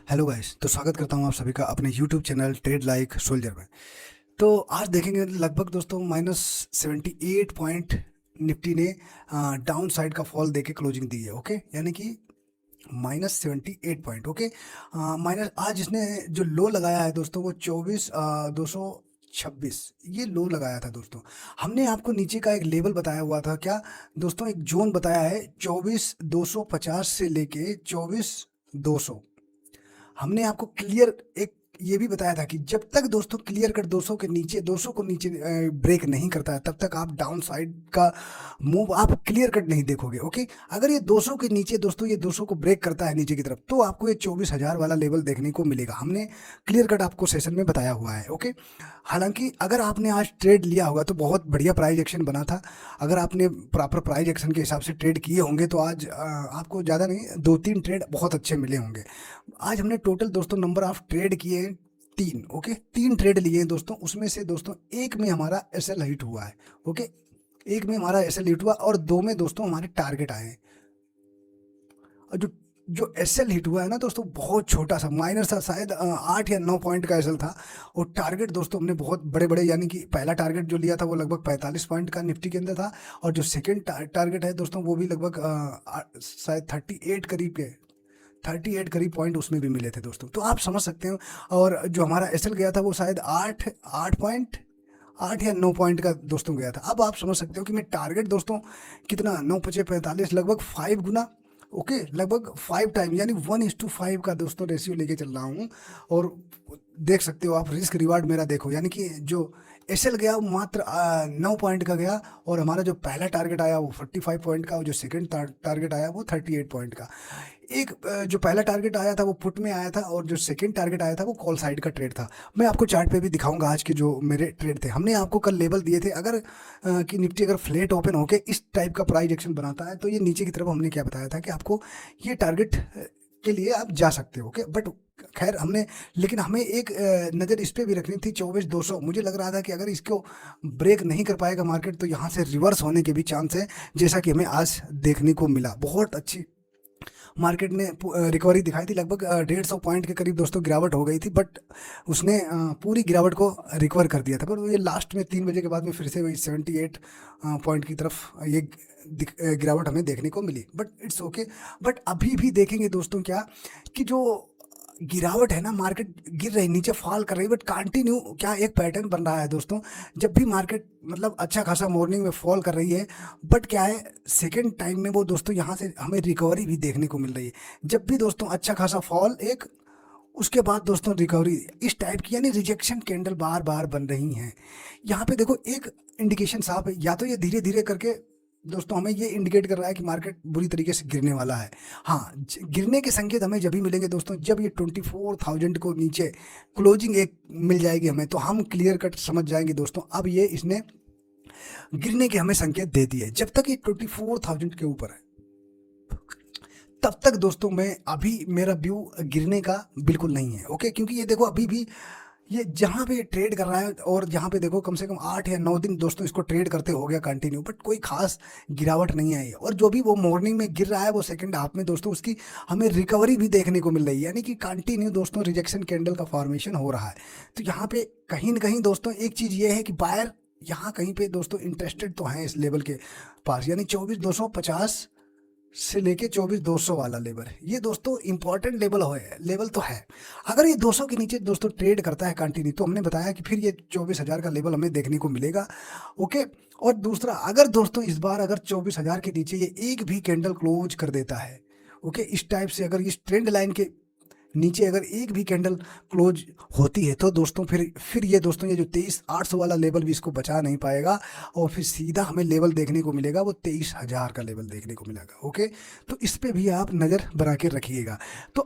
Hello guys, तो स्वागत करता हूं आप सभी का अपने YouTube channel trade like soldier में। तो आज देखेंगे लगभग दोस्तों -78 पॉइंट निफ्टी ने डाउन साइड का फॉल देके क्लोजिंग दी है। ओके, यानी कि -78 पॉइंट। ओके, माइनस आज इसने जो लो लगाया है दोस्तों वो 24,226 ये लो लगाया था दोस्तों। हमने आपको नीचे का एक लेवल बताया हुआ था, क्या दोस्तों, एक जोन बताया है 24,250 से लेके 24,200। हमने आपको क्लियर एक ये भी बताया था कि जब तक दोस्तों क्लियर कट 200 के नीचे 200 को नीचे ब्रेक नहीं करता है तब तक आप डाउन साइड का मूव आप क्लियर कट नहीं देखोगे। ओके, अगर ये 200 के नीचे दोस्तों ये 200 को ब्रेक करता है नीचे की तरफ तो आपको ये 24,000 वाला लेवल देखने को मिलेगा। हमने क्लियर कट आपको सेशन में बताया हुआ है। ओके, हालांकि अगर आपने आज ट्रेड लिया होगा तो बहुत बढ़िया प्राइस एक्शन बना था। अगर आपने प्रॉपर प्राइस एक्शन के हिसाब से ट्रेड किए होंगे तो आज आपको ज़्यादा नहीं 2-3 ट्रेड बहुत अच्छे मिले होंगे। आज हमने टोटल दोस्तों नंबर ऑफ ट्रेड किए हैं 3। ओके, 3 ट्रेड लिए हैं दोस्तों, उसमें से दोस्तों एक में हमारा एसएल हिट हुआ है। ओके, एक में हमारा एसएल हिट हुआ और 2 में दोस्तों हमारे टारगेट आए हैं। और जो जो एसएल हिट हुआ है ना दोस्तों बहुत छोटा सा माइनर सा, शायद 8 या 9 पॉइंट का एसएल था। और टारगेट दोस्तों हमने बहुत बड़े बड़े, यानी कि पहला टारगेट जो लिया था वो लगभग 45 पॉइंट का निफ्टी के अंदर था। और जो सेकेंड टारगेट है दोस्तों वो भी लगभग शायद 38 करीब पॉइंट उसमें भी मिले थे दोस्तों, तो आप समझ सकते हो। और जो हमारा एसएल गया था वो शायद 8 या 9 पॉइंट का दोस्तों गया था। अब आप समझ सकते हो कि मैं टारगेट दोस्तों कितना 9×5=45 लगभग 5 गुना। ओके, लगभग 5 टाइम यानी 1:5 का दोस्तों रेशियो लेके चल रहा हूँ। और देख सकते हो आप रिस्क रिवार्ड मेरा देखो, यानी कि जो एसएल गया वो मात्र 9 पॉइंट का गया। और हमारा जो पहला टारगेट आया वो 45 पॉइंट का और जो सेकंड टारगेट आया वो 38 पॉइंट का। एक जो पहला टारगेट आया था वो पुट में आया था और जो सेकंड टारगेट आया था वो कॉल साइड का ट्रेड था। मैं आपको चार्ट पे भी दिखाऊंगा आज के जो मेरे ट्रेड थे। हमने आपको कल लेवल दिए थे, अगर कि निफ्टी अगर फ्लैट ओपन होके इस टाइप का प्राइस एक्शन बनाता है तो ये नीचे की तरफ हमने क्या बताया था कि आपको ये टारगेट के लिए आप जा सकते हो। ओके, बट खैर हमने, लेकिन हमें एक नज़र इस पे भी रखनी थी 24,200। मुझे लग रहा था कि अगर इसको ब्रेक नहीं कर पाएगा मार्केट तो यहाँ से रिवर्स होने के भी चांस है, जैसा कि हमें आज देखने को मिला। बहुत अच्छी मार्केट ने रिकवरी दिखाई थी, लगभग 150 पॉइंट के करीब दोस्तों गिरावट हो गई थी, बट उसने पूरी गिरावट को रिकवर कर दिया था। पर ये लास्ट में 3 बजे के बाद में फिर से वही 78 पॉइंट की तरफ ये गिरावट हमें देखने को मिली, बट इट्स ओके। बट अभी भी देखेंगे दोस्तों क्या कि जो गिरावट है ना, मार्केट गिर रही नीचे फॉल कर रही, बट कंटिन्यू क्या एक पैटर्न बन रहा है दोस्तों। जब भी मार्केट मतलब अच्छा खासा मॉर्निंग में फॉल कर रही है, बट क्या है सेकेंड टाइम में वो दोस्तों यहाँ से हमें रिकवरी भी देखने को मिल रही है। जब भी दोस्तों अच्छा खासा फॉल एक, उसके बाद दोस्तों रिकवरी इस टाइप की, यानी रिजेक्शन कैंडल बार बार बन रही हैं। यहाँ पे देखो एक इंडिकेशन साफ है, या तो ये धीरे धीरे करके दोस्तों हमें ये इंडिकेट कर रहा है कि मार्केट बुरी तरीके से गिरने वाला है। हाँ, गिरने के संकेत हमें जब भी मिलेंगे दोस्तों जब ये 24,000 को नीचे क्लोजिंग एक मिल जाएगी हमें, तो हम क्लियर कट समझ जाएंगे दोस्तों अब ये इसने गिरने के हमें संकेत दे दिए। जब तक ये 24,000 के ऊपर है तब तक दोस्तों मैं अभी मेरा व्यू गिरने का बिल्कुल नहीं है। ओके, क्योंकि ये देखो अभी भी ये जहाँ पे ट्रेड कर रहा है और जहाँ पे देखो कम से कम 8 या 9 दिन दोस्तों इसको ट्रेड करते हो गया कंटिन्यू, बट कोई खास गिरावट नहीं आई है। और जो भी वो मॉर्निंग में गिर रहा है वो सेकंड हाफ में दोस्तों उसकी हमें रिकवरी भी देखने को मिल रही है, यानी कि कंटिन्यू दोस्तों रिजेक्शन कैंडल का फॉर्मेशन हो रहा है। तो यहाँ पे कहीं ना कहीं दोस्तों एक चीज़ ये है कि बायर यहाँ कहीं पे दोस्तों इंटरेस्टेड तो हैं इस लेवल के पास, यानी 24,250 से लेके 24,200 वाला लेवल है ये दोस्तों इंपॉर्टेंट लेवल तो है। अगर ये 200 के नीचे दोस्तों ट्रेड करता है कंटिन्यू तो हमने बताया कि फिर ये 24,000 का लेवल हमें देखने को मिलेगा। ओके, और दूसरा अगर दोस्तों इस बार अगर 24,000 के नीचे ये एक भी कैंडल क्लोज कर देता है, ओके, इस टाइप से अगर इस ट्रेंड लाइन के नीचे अगर एक भी कैंडल क्लोज होती है तो दोस्तों फिर ये दोस्तों ये जो 23,800 वाला लेवल भी इसको बचा नहीं पाएगा और फिर सीधा हमें लेवल देखने को मिलेगा वो 23,000 का लेवल देखने को मिलेगा। ओके, तो इस पे भी आप नज़र बना के रखिएगा। तो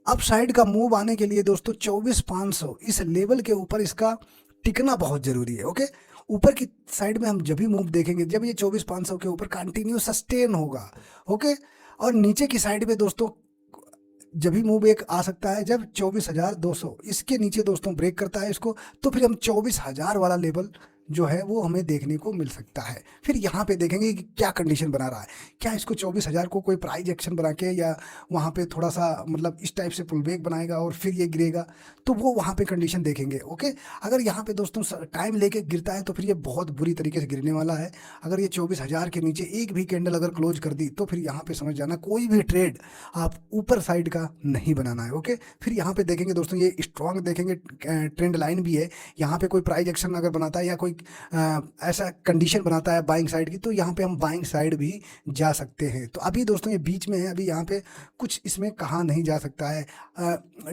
अब साइड का मूव आने के लिए दोस्तों 24,500 इस लेवल के ऊपर इसका टिकना बहुत ज़रूरी है। ओके, ऊपर की साइड में हम जब भी मूव देखेंगे जब ये 24,500 के ऊपर कंटिन्यू सस्टेन होगा। ओके, और नीचे की साइड में दोस्तों जब भी मूव एक आ सकता है जब 24,200 इसके नीचे दोस्तों ब्रेक करता है इसको, तो फिर हम 24,000 वाला लेवल जो है वो हमें देखने को मिल सकता है। फिर यहाँ पे देखेंगे कि क्या कंडीशन बना रहा है, क्या इसको 24,000 को कोई प्राइज एक्शन बना के या वहाँ पे थोड़ा सा मतलब इस टाइप से पुल बैक बनाएगा और फिर ये गिरेगा, तो वो वहाँ पे कंडीशन देखेंगे। ओके, अगर यहाँ पे दोस्तों टाइम लेके गिरता है तो फिर ये बहुत बुरी तरीके से गिरने वाला है। अगर ये 24,000 के नीचे एक भी कैंडल अगर क्लोज कर दी तो फिर यहाँ पे समझ जाना कोई भी ट्रेड आप ऊपर साइड का नहीं बनाना है। ओके, फिर यहाँ पे देखेंगे दोस्तों ये स्ट्रॉन्ग देखेंगे, ट्रेंड लाइन भी है। यहाँ पे कोई प्राइस एक्शन अगर बनाता है या कोई ऐसा कंडीशन बनाता है बाइंग साइड की, तो यहाँ पे हम बाइंग साइड भी जा सकते हैं। तो अभी दोस्तों ये बीच में है, अभी यहाँ पे कुछ इसमें कहा नहीं जा सकता है।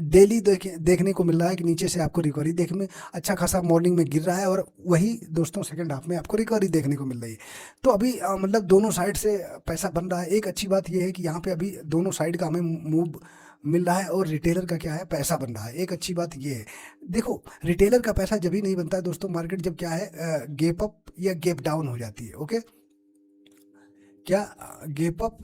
डेली देखने को मिल रहा है कि नीचे से आपको रिकवरी देखने में अच्छा खासा मॉर्निंग में गिर रहा है, और वही दोस्तों सेकंड हाफ में आपको रिकवरी देखने को मिल रही है। तो अभी मतलब दोनों साइड से पैसा बन रहा है। एक अच्छी बात यह है कि यहाँ पे अभी दोनों साइड का हमें मूव मिल रहा है और रिटेलर का क्या है, पैसा बन रहा है। एक अच्छी बात ये है, देखो रिटेलर का पैसा जब ही नहीं बनता है दोस्तों मार्केट जब क्या है गैप अप या गैप डाउन हो जाती है। ओके, क्या गैप अप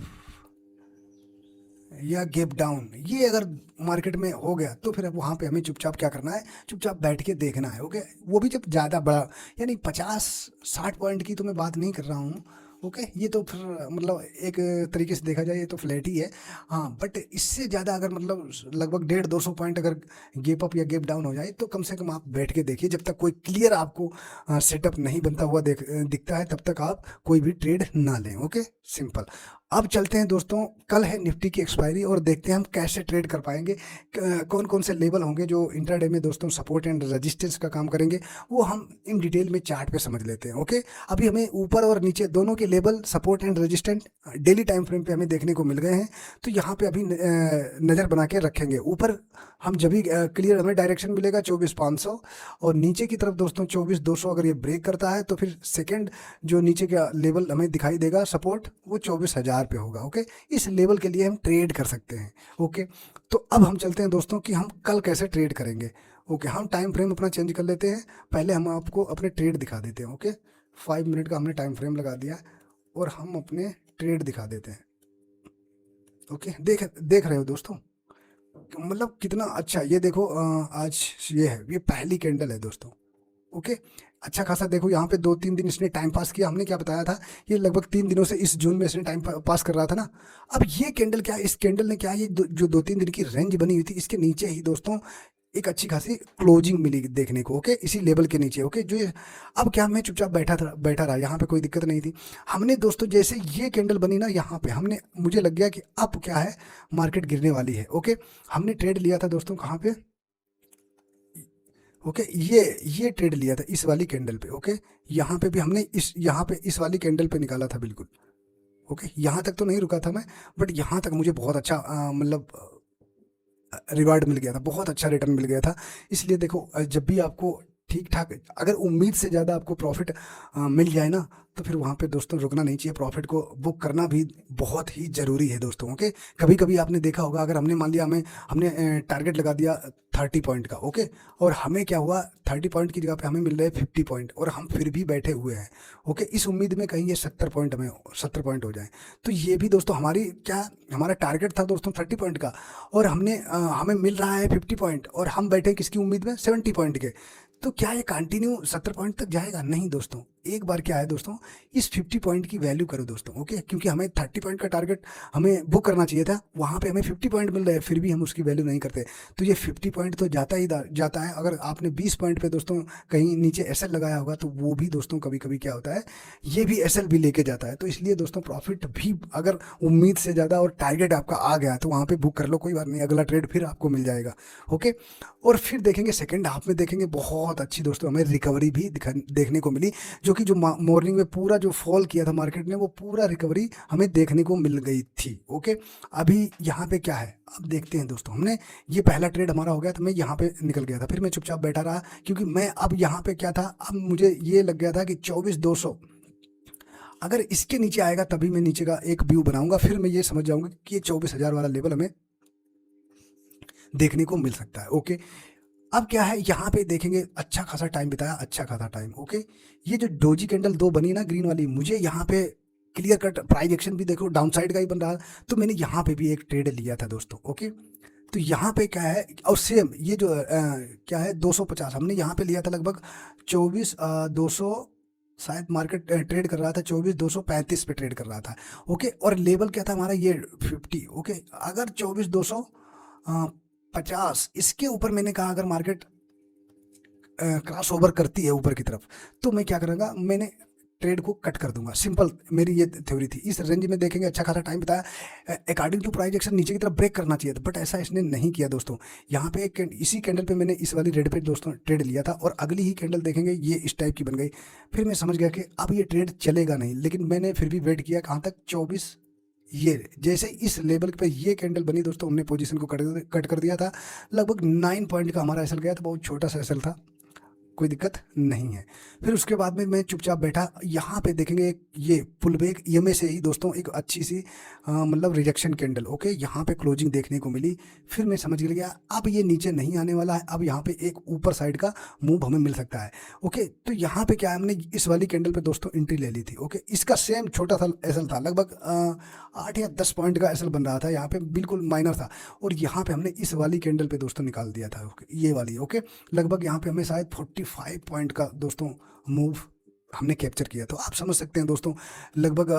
या गैप डाउन ये अगर मार्केट में हो गया तो फिर अब वहाँ पे हमें चुपचाप क्या करना है, चुपचाप बैठ के देखना है। ओके, वो भी जब ज़्यादा बड़ा, यानी 50-60 पॉइंट की तो मैं बात नहीं कर रहा हूँ। ओके, ये तो फिर मतलब एक तरीके से देखा जाए ये तो फ्लैट ही है। हाँ, बट इससे ज़्यादा अगर मतलब लगभग 150-200 पॉइंट अगर गैप अप या गैप डाउन हो जाए तो कम से कम आप बैठ के देखिए। जब तक कोई क्लियर आपको सेटअप नहीं बनता हुआ दिखता है तब तक आप कोई भी ट्रेड ना लें। Okay, simple. अब चलते हैं दोस्तों, कल है निफ्टी की एक्सपायरी और देखते हैं हम कैसे ट्रेड कर पाएंगे, कौन कौन से लेवल होंगे जो इंट्राडे में दोस्तों सपोर्ट एंड रेजिस्टेंस का काम करेंगे, वो हम इन डिटेल में चार्ट पे समझ लेते हैं। ओके, अभी हमें ऊपर और नीचे दोनों के level support and resistant daily time frame पे हमें देखने को मिल गए हैं। तो यहाँ पे अभी नज़र बना के रखेंगे। ऊपर हम जब भी क्लियर हमें डायरेक्शन मिलेगा 24,500, और नीचे की तरफ दोस्तों 24,200 अगर ये ब्रेक करता है तो फिर सेकेंड जो नीचे का लेवल हमें दिखाई देगा सपोर्ट, वो 24,000 पे होगा। ओके, इस लेवल के लिए हम ट्रेड कर सकते हैं। ओके, तो अब हम चलते हैं दोस्तों कि हम कल कैसे ट्रेड करेंगे। ओके, हम टाइम फ्रेम अपना चेंज कर लेते हैं। पहले हम आपको अपने ट्रेड दिखा देते हैं। ओके, 5 मिनट का हमने टाइम फ्रेम लगा दिया और हम अपने ट्रेड दिखा देते हैं। ओके, देख रहे हो दोस्तों, मतलब कितना अच्छा, ये देखो आज ये पहली कैंडल है दोस्तों। ओके, अच्छा खासा देखो यहाँ पे 2-3 दिन इसने टाइम पास किया। हमने क्या बताया था, ये लगभग 3 दिनों से इस जून में इसने टाइम पास कर रहा था ना। अब ये कैंडल क्या, इस कैंडल ने क्या, ये जो 2-3 दिन की रेंज बनी हुई थी इसके नीचे ही दोस्तों एक अच्छी खासी क्लोजिंग मिली देखने को। ओके, इसी लेवल के नीचे। ओके, जो अब क्या, मैं चुपचाप बैठा रहा, यहाँ पे कोई दिक्कत नहीं थी। हमने दोस्तों जैसे ये कैंडल बनी ना यहाँ पे, हमने मुझे लग गया कि अब क्या है, मार्केट गिरने वाली है। ओके, हमने ट्रेड लिया था दोस्तों कहाँ पे, ओके, ये ट्रेड लिया था इस वाली कैंडल पे। ओके, यहाँ पे भी हमने यहाँ पे इस वाली कैंडल पे निकाला था बिल्कुल। ओके, यहाँ तक तो नहीं रुका था मैं, बट यहाँ तक मुझे बहुत अच्छा मतलब रिवार्ड मिल गया था, बहुत अच्छा रिटर्न मिल गया था। इसलिए देखो जब भी आपको ठीक ठाक अगर उम्मीद से ज़्यादा आपको प्रॉफिट मिल जाए ना, तो फिर वहाँ पे दोस्तों रुकना नहीं चाहिए, प्रॉफिट को बुक करना भी बहुत ही ज़रूरी है दोस्तों। ओके, कभी कभी आपने देखा होगा, अगर हमने मान लिया हमने टारगेट लगा दिया 30 पॉइंट का। ओके, और हमें क्या हुआ, 30 पॉइंट की जगह पे हमें मिल रहे हैं 50 पॉइंट और हम फिर भी बैठे हुए हैं। ओके, इस उम्मीद में कहीं ये 70 पॉइंट हो जाए। तो ये भी दोस्तों हमारा टारगेट था दोस्तों 30 पॉइंट का, और हमें मिल रहा है 50 पॉइंट, और हम बैठे किसकी उम्मीद में, 70 पॉइंट के। तो क्या ये कंटिन्यू 70 पॉइंट तक जाएगा? नहीं दोस्तों, एक बार क्या है दोस्तों, इस 50 पॉइंट की वैल्यू करो दोस्तों। ओके, क्योंकि हमें 30 पॉइंट का टारगेट हमें बुक करना चाहिए था, वहाँ पे हमें 50 पॉइंट मिल रहे हैं, फिर भी हम उसकी वैल्यू नहीं करते। तो ये 50 पॉइंट तो जाता है। अगर आपने 20 पॉइंट पे दोस्तों कहीं नीचे एसएल लगाया होगा तो वो भी दोस्तों कभी कभी क्या होता है, ये भी एसएल भी लेके जाता है। तो इसलिए दोस्तों प्रॉफिट भी अगर उम्मीद से ज़्यादा और टारगेट आपका आ गया तो वहाँ पे बुक कर लो, कोई बात नहीं, अगला ट्रेड फिर आपको मिल जाएगा। ओके, और फिर देखेंगे सेकेंड हाफ में, देखेंगे बहुत अच्छी दोस्तों हमें रिकवरी भी देखने को मिली, जो कि जो मॉर्निंग में पूरा जो फॉल किया था मार्केट ने, वो पूरा रिकवरी हमें देखने को मिल गई थी। ओके, अभी यहाँ पे क्या है, अब देखते हैं दोस्तों। हमने ये पहला ट्रेड हमारा हो गया था, मैं यहाँ पे निकल गया था, फिर मैं चुपचाप बैठा रहा, क्योंकि मैं अब यहाँ पे क्या था, अब मुझे ये लग गया था कि 24,200 अगर इसके नीचे आएगा तभी मैं नीचे का एक व्यू बनाऊंगा, फिर मैं ये समझ जाऊंगा कि ये 24,000 वाला लेवल हमें देखने को मिल सकता है। ओके, अब क्या है, यहाँ पे देखेंगे अच्छा खासा टाइम बिताया, अच्छा खासा टाइम। ओके, ये जो डोजी कैंडल 2 बनी ना ग्रीन वाली, मुझे यहाँ पे क्लियर कट प्राइस एक्शन भी देखो डाउन साइड का ही बन रहा, तो मैंने यहाँ पे भी एक ट्रेड लिया था दोस्तों। ओके, तो यहाँ पे क्या है, और सेम ये जो क्या है 250 हमने यहाँ पे लिया था लगभग 24,200, शायद मार्केट ट्रेड कर रहा था 24,235 पे ट्रेड कर रहा था। ओके, और लेवल क्या था हमारा ये 50। ओके, अगर 24,250 इसके ऊपर मैंने कहा अगर मार्केट क्रॉस ओवर करती है ऊपर की तरफ, तो मैं क्या करूँगा, मैंने ट्रेड को कट कर दूंगा। सिंपल मेरी ये थ्योरी थी। इस रेंज में देखेंगे अच्छा खासा टाइम बताया, अकॉर्डिंग टू प्राइस एक्शन नीचे की तरफ ब्रेक करना चाहिए था, बट ऐसा इसने नहीं किया दोस्तों। यहाँ पे इसी कैंडल पे मैंने इस वाली रेड पे दोस्तों ट्रेड लिया था, और अगली ही कैंडल देखेंगे ये इस टाइप की बन गई। फिर मैं समझ गया कि अब ये ट्रेड चलेगा नहीं, लेकिन मैंने फिर भी वेट किया कहाँ तक, 24। ये जैसे इस लेवल पे ये कैंडल बनी दोस्तों, हमने पोजीशन को कट कर दिया था। लगभग 9 पॉइंट का हमारा एसएल गया था, बहुत छोटा सा एसएल था, कोई दिक्कत नहीं है। फिर उसके बाद में मैं चुपचाप बैठा। यहाँ पे देखेंगे ये पुल बैक ईएमए से ही दोस्तों एक अच्छी सी मतलब रिजेक्शन कैंडल। ओके, यहाँ पे क्लोजिंग देखने को मिली। फिर मैं समझ गया अब ये नीचे नहीं आने वाला है, अब यहाँ पे एक ऊपर साइड का मूव हमें मिल सकता है। ओके, तो यहाँ पे क्या है, हमने इस वाली कैंडल पे दोस्तों एंट्री ले ली थी। ओके, इसका सेम छोटा सा एसएल था, लगभग 8 या 10 पॉइंट का एसएल बन रहा था, यहाँ पे बिल्कुल माइनर था, और यहाँ पे हमने इस वाली कैंडल पे दोस्तों निकाल दिया था। ओके, ये वाली। ओके, लगभग यहाँ पे हमें शायद 45 पॉइंट का दोस्तों मूव हमने कैप्चर किया। तो आप समझ सकते हैं दोस्तों, लगभग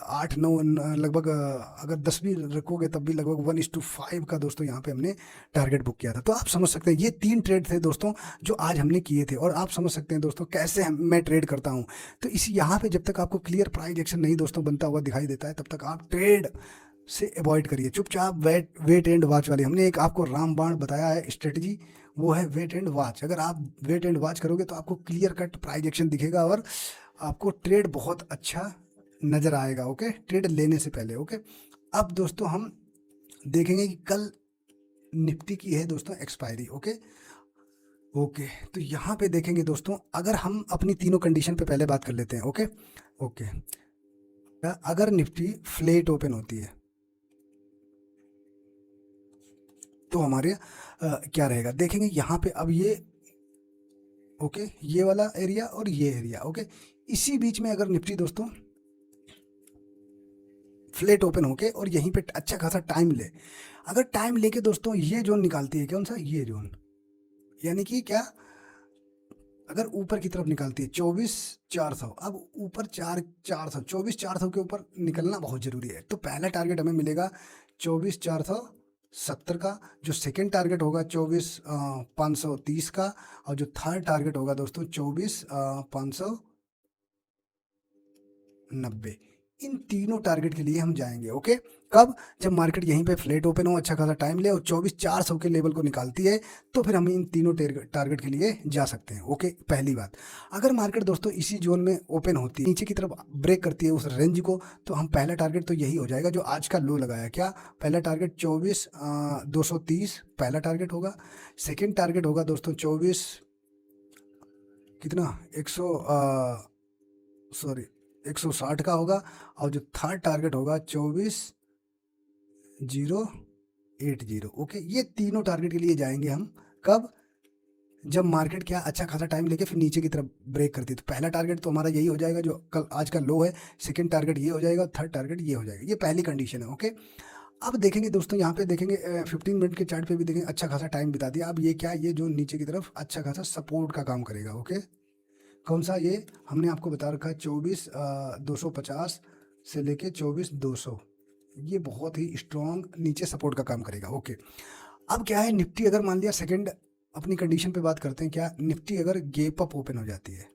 8-9 लगभग अगर 10 भी रखोगे तब भी लगभग 1:5 का दोस्तों यहाँ पे हमने टारगेट बुक किया था। तो आप समझ सकते हैं ये 3 ट्रेड थे दोस्तों जो आज हमने किए थे, और आप समझ सकते हैं दोस्तों कैसे मैं ट्रेड करता हूँ। तो इस यहाँ पे जब तक आपको क्लियर प्राइस एक्शन नहीं दोस्तों बनता हुआ दिखाई देता है, तब तक आप ट्रेड से अवॉइड करिए। चुपचाप वेट एंड वॉच वाली हमने एक आपको रामबाण बताया है स्ट्रेटजी, वो है वेट एंड वॉच। अगर आप वेट एंड वॉच करोगे तो आपको क्लियर कट प्राइस एक्शन दिखेगा, और आपको ट्रेड बहुत अच्छा नज़र आएगा। ओके, ट्रेड लेने से पहले। ओके, अब दोस्तों हम देखेंगे कि कल निफ्टी की है दोस्तों एक्सपायरी। ओके ओके, तो यहाँ पे देखेंगे दोस्तों, अगर हम अपनी तीनों कंडीशन पे पहले बात कर लेते हैं। ओके ओके, अगर निफ्टी फ्लैट ओपन होती है तो हमारे क्या रहेगा, देखेंगे यहाँ पे। अब ये ओके, ये वाला एरिया और ये एरिया। ओके, इसी बीच में अगर निफ्टी दोस्तों फ्लैट ओपन होके और यहीं पे अच्छा खासा टाइम ले, अगर टाइम लेके दोस्तों ये जोन निकालती है, कौन सा, ये जोन, यानी कि क्या, अगर ऊपर की तरफ निकालती है 24,400, अब ऊपर 24,400 के ऊपर निकलना बहुत ज़रूरी है। तो पहला टारगेट हमें मिलेगा 24,470 का, जो सेकंड टारगेट होगा 24,530 का, और जो थर्ड टारगेट होगा दोस्तों 24,590। इन तीनों टारगेट के लिए हम जाएंगे। ओके, कब, जब मार्केट यहीं पे फ्लैट ओपन हो, अच्छा खासा टाइम ले और 24,400 के लेवल को निकालती है, तो फिर हम इन तीनों टारगेट के लिए जा सकते हैं। ओके, पहली बात, अगर मार्केट दोस्तों इसी जोन में ओपन होती है, नीचे की तरफ ब्रेक करती है उस रेंज को, तो हम पहला टारगेट तो यही हो जाएगा जो आज का लो लगाया। क्या, पहला टारगेट 24,230 पहला टारगेट होगा। सेकेंड टारगेट होगा दोस्तों 24 कितना 160 का होगा, और जो थर्ड टारगेट होगा 24,080। ओके, ये तीनों टारगेट के लिए जाएंगे हम। कब, जब मार्केट क्या अच्छा खासा टाइम लेके फिर नीचे की तरफ ब्रेक करती है। तो पहला टारगेट तो हमारा यही हो जाएगा जो कल आज का लो है, सेकंड टारगेट ये हो जाएगा, थर्ड टारगेट ये हो जाएगा। ये पहली कंडीशन है। ओके, अब देखेंगे दोस्तों, यहाँ पे देखेंगे 15 मिनट के चार्ट पे भी देखेंगे अच्छा खासा टाइम बिता दिया। अब ये क्या, ये जो नीचे की तरफ अच्छा खासा सपोर्ट का काम करेगा। ओके, कौन सा, ये हमने आपको बता रखा है 24,250 से लेके 24,200, ये बहुत ही स्ट्रॉन्ग नीचे सपोर्ट का काम करेगा। ओके, अब क्या है, निफ्टी अगर मान लिया सेकंड अपनी कंडीशन पे बात करते हैं, क्या निफ्टी अगर गैप अप ओपन हो जाती है,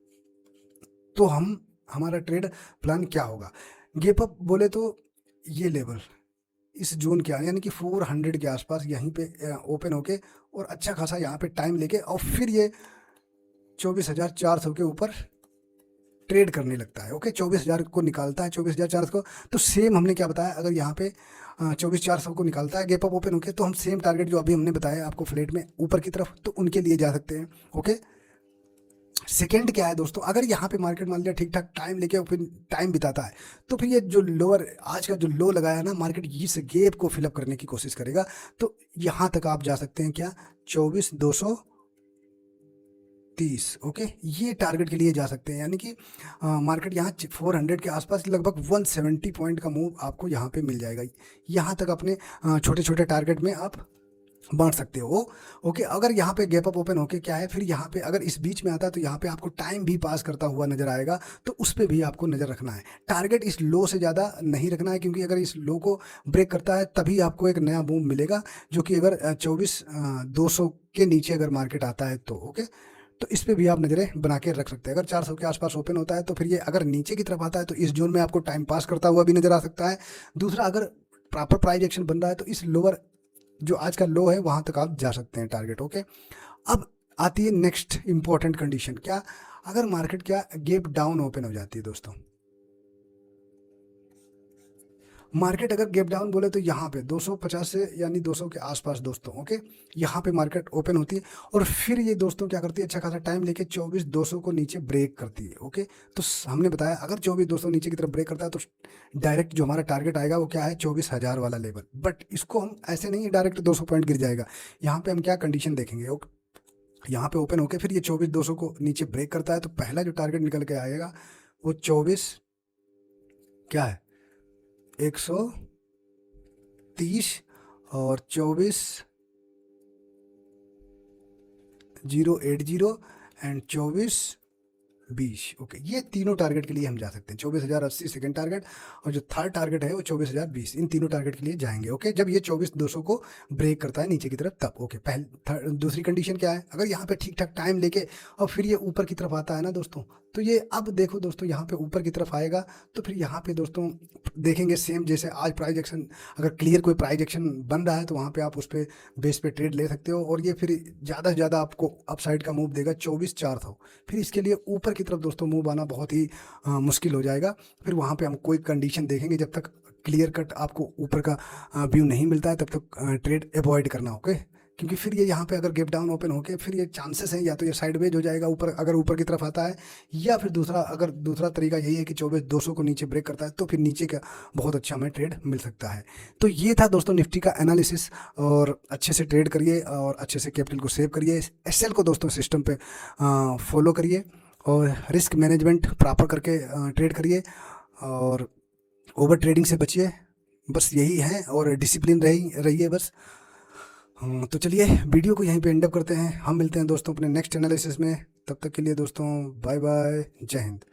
तो हमारा ट्रेड प्लान क्या होगा। गैप अप बोले तो ये लेवल इस जोन के यानी कि 400 के आसपास यहीं पे ओपन होके और अच्छा खासा यहाँ पे टाइम लेके, और फिर ये 24,400 के ऊपर ट्रेड करने लगता है। ओके, 24,000 को निकालता है, 24,400 को। तो सेम हमने क्या बताया, अगर यहाँ पे 24,400 को निकालता है गैप अप ओपन होके, तो हम सेम टारगेट जो अभी हमने बताया आपको फ्लैट में ऊपर की तरफ, तो उनके लिए जा सकते हैं। ओके, सेकंड क्या है दोस्तों, अगर यहाँ पे मार्केट मान लिया ठीक ठाक टाइम लेके फिर टाइम बिताता है, तो फिर ये जो लोअर आज का जो लो लगाया ना मार्केट, इस गैप को फिलअप करने की कोशिश करेगा। तो यहाँ तक आप जा सकते हैं, क्या, 24,230। ओके, ये टारगेट के लिए जा सकते हैं, यानी कि मार्केट यहाँ 400 के आसपास लगभग 170 पॉइंट का मूव आपको यहाँ पे मिल जाएगा। यहाँ तक अपने छोटे छोटे टारगेट में आप बांट सकते हो। ओके, अगर यहाँ पे गैप अप ओपन होके क्या है, फिर यहाँ पे अगर इस बीच में आता है तो यहाँ पे आपको टाइम भी पास करता हुआ नजर आएगा, तो उस पे भी आपको नजर रखना है। टारगेट इस लो से ज़्यादा नहीं रखना है, क्योंकि अगर इस लो को ब्रेक करता है तभी आपको एक नया बूम मिलेगा, जो कि अगर 24,200 के नीचे अगर मार्केट आता है तो ओके, तो इस पे भी आप नज़रें बना के रख सकते हैं। अगर 400 के आसपास ओपन होता है तो फिर ये अगर नीचे की तरफ आता है तो इस जोन में आपको टाइम पास करता हुआ भी नजर आ सकता है। दूसरा, अगर प्रॉपर प्राइस एक्शन बन रहा है तो इस लोअर जो आज का लो है वहां तक आप जा सकते हैं टारगेट। ओके, अब आती है नेक्स्ट इंपॉर्टेंट कंडीशन, क्या, अगर मार्केट क्या गैप डाउन ओपन हो जाती है दोस्तों। मार्केट अगर गैप डाउन बोले तो यहाँ पे 250 से यानी 200 के आसपास दोस्तों, ओके, यहाँ पे मार्केट ओपन होती है और फिर ये दोस्तों क्या करती है, अच्छा खासा टाइम लेके 24,200 को नीचे ब्रेक करती है। ओके, तो हमने बताया अगर 24,200 नीचे की तरफ ब्रेक करता है तो डायरेक्ट जो हमारा टारगेट आएगा वो क्या है, 24,000 वाला लेवल। बट इसको हम ऐसे नहीं डायरेक्ट 200 पॉइंट गिर जाएगा, यहाँ पे हम क्या कंडीशन देखेंगे, यहाँ पे ओपन होके फिर ये 24,200 को नीचे ब्रेक करता है तो पहला जो टारगेट निकल के आएगा वो 24 क्या है, 130 और 24,080 एंड 24,20। ओके, ये तीनों टारगेट के लिए हम जा सकते हैं। 24,080 सेकंड टारगेट, और जो थर्ड टारगेट है वो 24,020, इन तीनों टारगेट के लिए जाएंगे। ओके, जब ये 24,200 को ब्रेक करता है नीचे की तरफ तब। ओके, दूसरी कंडीशन क्या है, अगर यहाँ पे ठीक ठाक टाइम लेके और फिर ये ऊपर की तरफ आता है ना दोस्तों, तो ये अब देखो दोस्तों यहाँ पे ऊपर की तरफ आएगा तो फिर यहाँ पे दोस्तों देखेंगे सेम जैसे आज प्राइस एक्शन, अगर क्लियर कोई प्राइस एक्शन बन रहा है तो वहाँ पे आप उस पर बेस पे ट्रेड ले सकते हो, और ये फिर ज़्यादा से ज़्यादा आपको अपसाइड का मूव देगा 24,400। फिर इसके लिए ऊपर की तरफ दोस्तों मूव आना बहुत ही मुश्किल हो जाएगा। फिर वहाँ पे हम कोई कंडीशन देखेंगे, जब तक क्लियर कट आपको ऊपर का व्यू नहीं मिलता है तब तक ट्रेड अवॉइड करना। ओके, क्योंकि फिर ये यहाँ पे अगर गैप डाउन ओपन होके फिर ये चांसेस हैं या तो ये साइडवेज हो जाएगा ऊपर, अगर ऊपर की तरफ आता है, या फिर दूसरा तरीका यही है कि 24,200 को नीचे ब्रेक करता है तो फिर नीचे का बहुत अच्छा हमें ट्रेड मिल सकता है। तो ये था दोस्तों निफ्टी का एनालिसिस, और अच्छे से ट्रेड करिए और अच्छे से कैपिटल को सेव करिए। एसएल को दोस्तों सिस्टम पे फॉलो करिए और रिस्क मैनेजमेंट प्रॉपर करके ट्रेड करिए, और ओवर ट्रेडिंग से बचिए। बस यही है, और डिसिप्लिन रहिए बस। तो चलिए वीडियो को यहीं पे एंड अप करते हैं, हम मिलते हैं दोस्तों अपने नेक्स्ट एनालिसिस में। तब तक के लिए दोस्तों बाय बाय, जय हिंद।